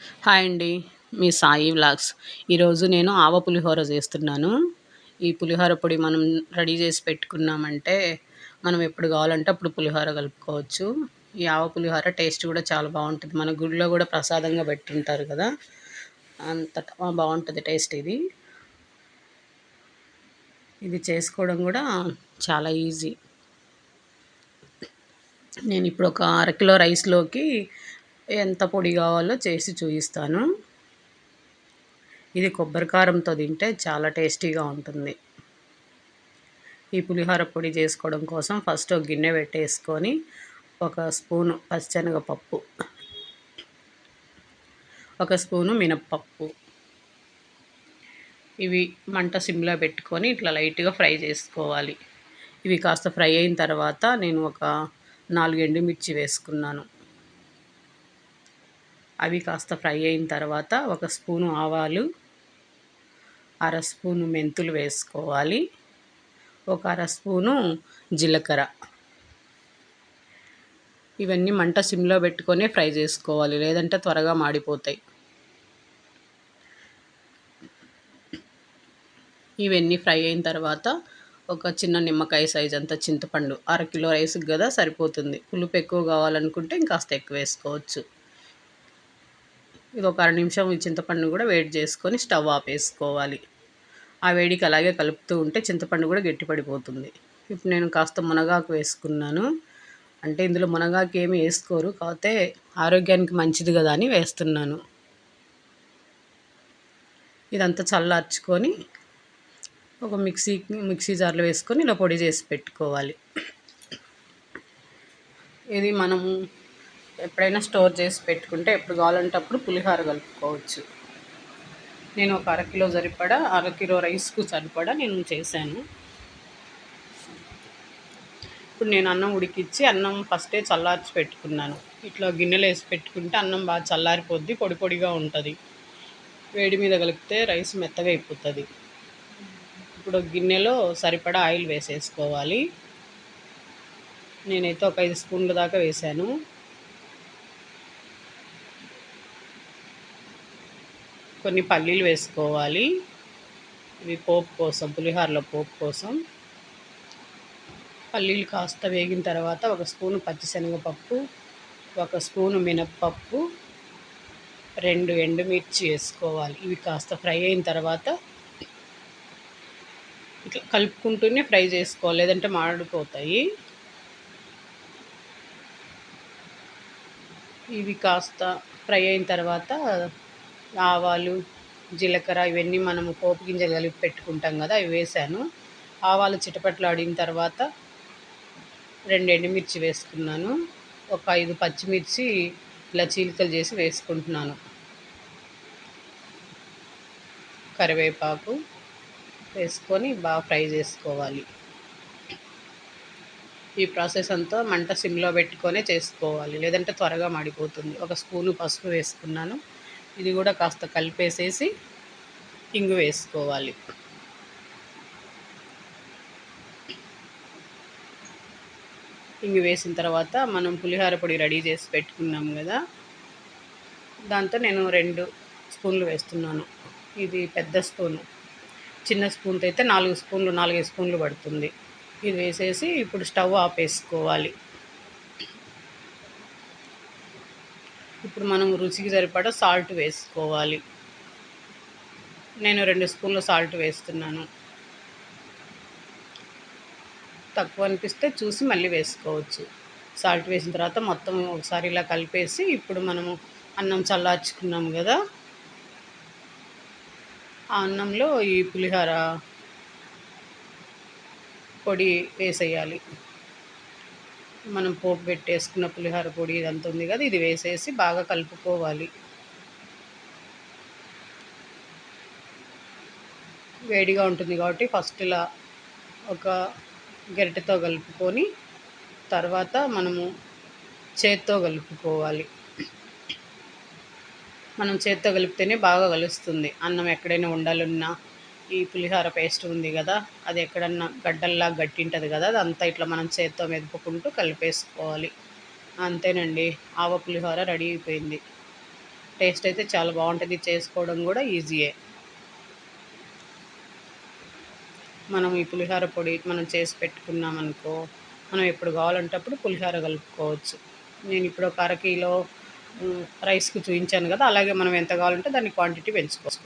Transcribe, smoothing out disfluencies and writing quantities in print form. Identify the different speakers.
Speaker 1: Hi అండి. మీ Sai vlogs. ఈరోజు నేను ఆవ పులిహోర చేస్తున్నాను. ఈ పులిహోర పొడి మనం రెడీ చేసి పెట్టుకున్నామంటే, మనం ఎప్పుడు కావాలంటే అప్పుడు పులిహోర కలుపుకోవచ్చు. ఈ ఆవ పులిహోర టేస్ట్ కూడా చాలా బావుంటది. మన గుడిలో కూడా ప్రసాదంగా పెట్టుంటారు కదా! అంత బావుంటది టేస్ట్ ఇది. ఇది చేసుకోవడం కూడా చాలా ఈజీ. నేనిప్పుడు ఒక అరకిలో రైస్‌లోకి ఎంత పొడి కావాలో చేసి చూపిస్తాను. ఇది కొబ్బరి కారంతో తింటే చాలా టేస్టీగా ఉంటుంది. ఈ పులిహోర పొడి చేసుకోవడం కోసం ఫస్ట్ ఒక గిన్నె పెట్టేసుకొని, ఒక స్పూను పచ్చిశనగపప్పు, ఒక స్పూను మినప్పప్పు, ఇవి మంట సిమ్‌లో పెట్టుకొని ఇట్లా లైట్‌గా ఫ్రై చేసుకోవాలి. ఇవి కాస్త ఫ్రై అయిన తర్వాత నేను ఒక 4 ఎండుమిర్చి వేసుకున్నాను. అవి కాస్త ఫ్రై అయిన తర్వాత ఒక స్పూను ఆవాలు, అర స్పూను మెంతులు వేసుకోవాలి. ఒక అర స్పూను జీలకర్ర. ఇవన్నీ మంట సిమ్‌లో పెట్టుకొనే ఫ్రై చేసుకోవాలి. లేదంటే త్వరగా మాడిపోతాయి. ఇవన్నీ ఫ్రై అయిన తర్వాత ఒక చిన్న నిమ్మకాయ సైజ్ అంత చింతపండు, అరకిలో రైస్‌కి కదా సరిపోతుంది. పులుపు ఎక్కువ కావాలనుకుంటే ఇంకాస్త ఎక్కువ వేసుకోవచ్చు. ఇది ఒక అర నిమిషం ఈ చింతపండును కూడా వేడి చేసుకొని స్టవ్ ఆపేసుకోవాలి. ఆ వేడికి అలాగే కలుపుతూ ఉంటే చింతపండు కూడా గట్టిపడిపోతుంది. ఇప్పుడు నేను కాస్త మునగాకు వేసుకున్నాను. అంటే ఇందులో మునగాకు ఏమి వేసుకోరు, కాకపోతే ఆరోగ్యానికి మంచిది కదా అని వేస్తున్నాను. ఇదంతా చల్లార్చుకొని ఒక మిక్సీ జార్లో వేసుకొని ఇలా పొడి చేసి పెట్టుకోవాలి. ఇది మనము ఎప్పుడైనా స్టోర్ చేసి పెట్టుకుంటే ఎప్పుడు కావాలంటే అప్పుడు పులిహోర కలుపుకోవచ్చు. నేను ఒక అరకిలో అరకిలో రైస్కు సరిపడా నేను చేశాను. ఇప్పుడు నేను అన్నం ఉడికిచ్చి అన్నం ఫస్టే చల్లార్చి పెట్టుకున్నాను. ఇట్లా గిన్నెలో వేసి పెట్టుకుంటే అన్నం బాగా చల్లారిపోద్ది, పొడి పొడిగా ఉంటుంది. వేడి మీద కలిపితే రైస్ మెత్తగా అయిపోతుంది. ఇప్పుడు గిన్నెలో సరిపడా ఆయిల్ వేసేసుకోవాలి. నేనైతే ఒక 5 స్పూన్ల దాకా వేశాను. కొన్ని పల్లీలు వేసుకోవాలి. ఇవి పోపు కోసం, పులిహోరలో పోపు కోసం. పల్లీలు కాస్త వేగిన తర్వాత ఒక స్పూను పచ్చిశనగపప్పు, ఒక స్పూను మినప్పప్పు, 2 ఎండుమిర్చి వేసుకోవాలి. ఇవి కాస్త ఫ్రై అయిన తర్వాత ఇట్లా కలుపుకుంటూనే ఫ్రై చేసుకోవాలి, లేదంటే మాడిపోతాయి. ఇవి కాస్త ఫ్రై అయిన తర్వాత ఆవాలు, జీలకర్ర ఇవన్నీ మనము పోపు గింజలు కలిపి పెట్టుకుంటాం కదా, అవి వేసాను. ఆవాలు చిటపట్లాడిన తర్వాత 2 ఎండుమిర్చి వేసుకున్నాను. ఒక 5 పచ్చిమిర్చి ఇలా చీలికలు చేసి వేసుకుంటున్నాను. కరివేపాకు వేసుకొని బాగా ఫ్రై చేసుకోవాలి. ఈ ప్రాసెస్ అంతా మంట సిమ్‌లో పెట్టుకొనే చేసుకోవాలి, లేదంటే త్వరగా మాడిపోతుంది. ఒక స్పూను పసుపు వేసుకున్నాను. ఇది కూడా కాస్త కలిపేసేసి ఇంగు వేసుకోవాలి. ఇంగు వేసిన తర్వాత మనం పులిహోర పొడి రెడీ చేసి పెట్టుకున్నాం కదా, దాంతో నేను 2 స్పూన్లు వేస్తున్నాను. ఇది పెద్ద స్పూను. చిన్న స్పూన్తో అయితే 4 స్పూన్లు పడుతుంది. ఇది వేసేసి ఇప్పుడు స్టవ్ ఆపేసుకోవాలి. ఇప్పుడు మనం రుచికి సరిపడా సాల్ట్ వేసుకోవాలి. నేను 2 స్పూన్ల సాల్ట్ వేస్తున్నాను. తక్కువ అనిపిస్తే చూసి మళ్ళీ వేసుకోవచ్చు. సాల్ట్ వేసిన తర్వాత మొత్తం ఒకసారి ఇలా కలిపేసి ఇప్పుడు మనము అన్నం చల్లార్చుకున్నాం కదా, ఆ అన్నంలో ఈ పులిహోర పొడి వేసేయాలి. మనం పోపు పెట్టేసుకున్న పులిహోర పొడి ఇదంతా ఉంది కదా, ఇది వేసేసి బాగా కలుపుకోవాలి. వేడిగా ఉంటుంది కాబట్టి ఫస్ట్ ఇలా ఒక గరిటెతో కలుపుకొని తర్వాత మనము చేత్తో కలుపుకోవాలి. మనం చేత్తో కలిపితేనే బాగా కలుస్తుంది. అన్నం ఎక్కడైనా ఉండాలున్నా ఈ పులిహోర పేస్ట్ ఉంది కదా, అది ఎక్కడన్నా గడ్డల్లా గట్టి ఉంటుంది కదా, అదంతా ఇట్లా మనం చేత్తో మెదుపుకుంటూ కలిపేసుకోవాలి. అంతేనండి, ఆవ పులిహోర రెడీ అయిపోయింది. టేస్ట్ అయితే చాలా బాగుంటుంది, చేసుకోవడం కూడా ఈజీయే. మనం ఈ పులిహోర పొడి మనం చేసి పెట్టుకున్నామనుకో, మనం ఎప్పుడు కావాలంటే అప్పుడు పులిహోర కలుపుకోవచ్చు. నేను ఇప్పుడు ఒక అరకిలో రైస్కి చూపించాను కదా, అలాగే మనం ఎంత కావాలంటే దాన్ని క్వాంటిటీ పెంచుకోవచ్చు.